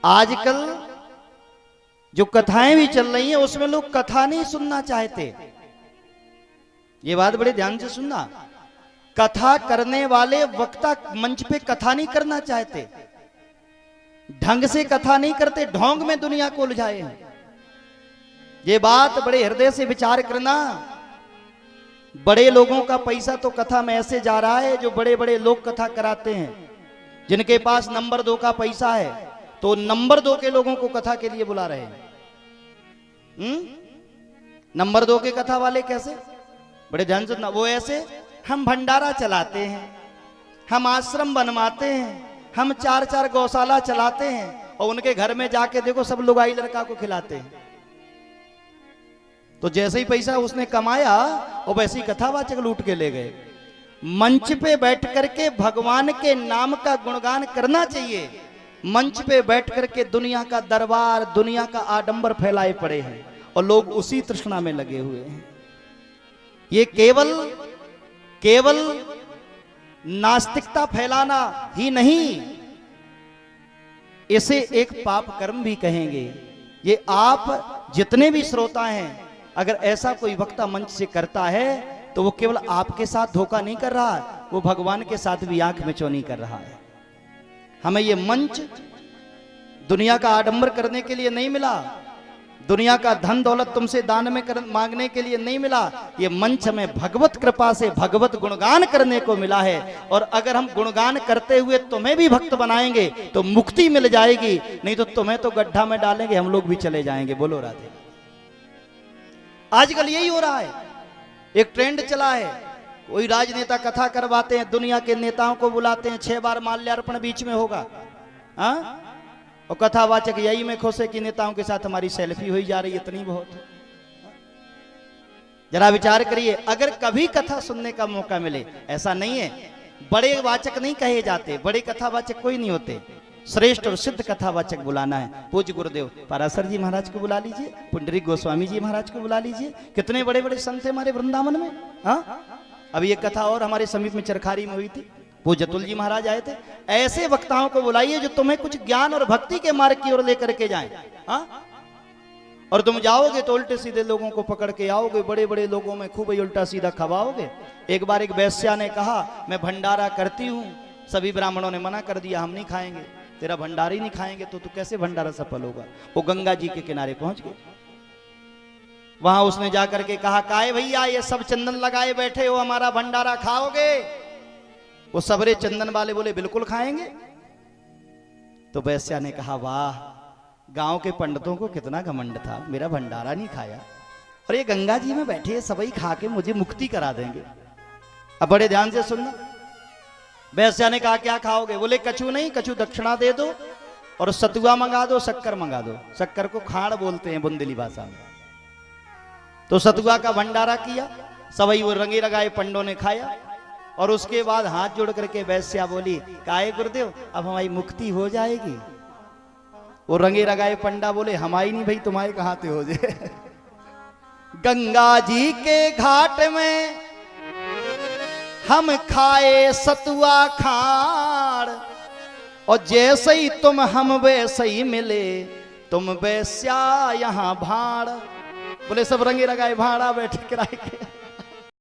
आजकल जो कथाएं भी चल रही हैं उसमें लोग कथा नहीं सुनना चाहते। ये बात बड़े ध्यान से सुनना। कथा करने वाले वक्ता मंच पे कथा नहीं करना चाहते, ढंग से कथा नहीं करते, ढोंग में दुनिया को उलझाए हैं। ये बात बड़े हृदय से विचार करना। बड़े लोगों का पैसा तो कथा में ऐसे जा रहा है, जो बड़े बड़े लोग कथा कराते हैं, जिनके पास नंबर 2 का पैसा है, तो नंबर 2 के लोगों को कथा के लिए बुला रहे हैं। नंबर 2 के कथा वाले कैसे? बड़े ध्यान से ना। वो ऐसे, हम भंडारा चलाते हैं, हम आश्रम बनवाते हैं, हम 4-4 गौशाला चलाते हैं, और उनके घर में जाके देखो सब लोग आई लड़का को खिलाते हैं। तो जैसे ही पैसा उसने कमाया और वैसे ही कथावाचक लूट के ले गए। मंच पे बैठ करके भगवान के नाम का गुणगान करना चाहिए। मंच पे बैठ करके दुनिया का दरबार, दुनिया का आडंबर फैलाए पड़े हैं और लोग उसी तृष्णा में लगे हुए हैं। ये केवल नास्तिकता फैलाना ही नहीं, इसे एक पाप कर्म भी कहेंगे। ये आप जितने भी श्रोता हैं, अगर ऐसा कोई वक्ता मंच से करता है तो वो केवल आपके साथ धोखा नहीं कर रहा, वो भगवान के साथ भी आंख में चौनी कर रहा है। हमें ये मंच दुनिया का आडंबर करने के लिए नहीं मिला, दुनिया का धन दौलत तुमसे दान में मांगने के लिए नहीं मिला। ये मंच हमें भगवत कृपा से भगवत गुणगान करने को मिला है। और अगर हम गुणगान करते हुए तुम्हें भी भक्त बनाएंगे तो मुक्ति मिल जाएगी, नहीं तो तुम्हें तो गड्ढा में डालेंगे, हम लोग भी चले जाएंगे। बोलो राधे। आजकल यही हो रहा है, एक ट्रेंड चला है। कोई राजनेता कथा करवाते हैं, दुनिया के नेताओं को बुलाते हैं, 6 बार माल्यार्पण बीच में होगा, हाँ? और कथावाचक यही में खुश है कि नेताओं के साथ हमारी सेल्फी हुई जा रही है, इतनी बहुत। जरा विचार करिए, अगर कभी कथा सुनने का मौका मिले, ऐसा नहीं है बड़े वाचक नहीं कहे जाते, बड़े कथावाचक कोई नहीं होते, श्रेष्ठ और सिद्ध कथावाचक बुलाना है। पूज्य गुरुदेव पराशर जी महाराज को बुला लीजिए, पुंडरीक गोस्वामी जी महाराज को बुला लीजिए, कितने बड़े बड़े संत हमारे वृंदावन में। हाँ, अभी एक कथा और हमारे समीप में चरखारी में हुई थी, पूज्य अतुल जी महाराज आए थे। ऐसे वक्ताओं को बुलाइए जो तुम्हें कुछ ज्ञान और भक्ति के मार्ग की ओर लेकर के जाएं। हाँ, और तुम जाओगे तो उल्टे सीधे लोगों को पकड़ के आओगे, बड़े बड़े लोगों में खूब उल्टा सीधा खवाओगे। एक बार एक वैश्या ने कहा, मैं भंडारा करती हूँ, सभी ब्राह्मणों ने मना कर दिया, हम नहीं खाएंगे, तेरा भंडारा ही नहीं खाएंगे तो तू कैसे भंडारा सफल होगा। वो गंगा जी के किनारे पहुंच गए। वहां उसने जाकर के कहा, काहे भैया ये सब चंदन लगाए बैठे हो, हमारा भंडारा खाओगे? वो सबरे चंदन वाले बोले, बिल्कुल खाएंगे। तो वैश्या ने कहा, वाह, गांव के पंडितों को कितना घमंड था, मेरा भंडारा नहीं खाया, और ये गंगा जी में बैठे सभी खा के मुझे मुक्ति करा देंगे। अब बड़े ध्यान से सुनना। वैश्या ने कहा, क्या खाओगे? बोले, कछु नहीं, कछु दक्षिणा दे दो और सतुआ मंगा दो, शक्कर मंगा दो। शक्कर को खाड़ बोलते हैं बुंदेली भाषा में। तो सतुआ का भंडारा किया, सभी वो रंगे लगाए पंडों ने खाया, और उसके बाद हाथ जोड़ करके वैश्या बोली, काहे गुरुदेव अब हमारी मुक्ति हो जाएगी? वो रंगे लगाए पंडा बोले, हमारी नहीं भाई, तुम्हारे कहां से हो जाए। गंगा जी के घाट में हम खाए सतुआ खाड़, और जैसे ही तुम हम वैसे ही मिले, तुम वैश्या यहाँ भाड़। बोले सब रंगे लगाए भाड़ा बैठे किराए के।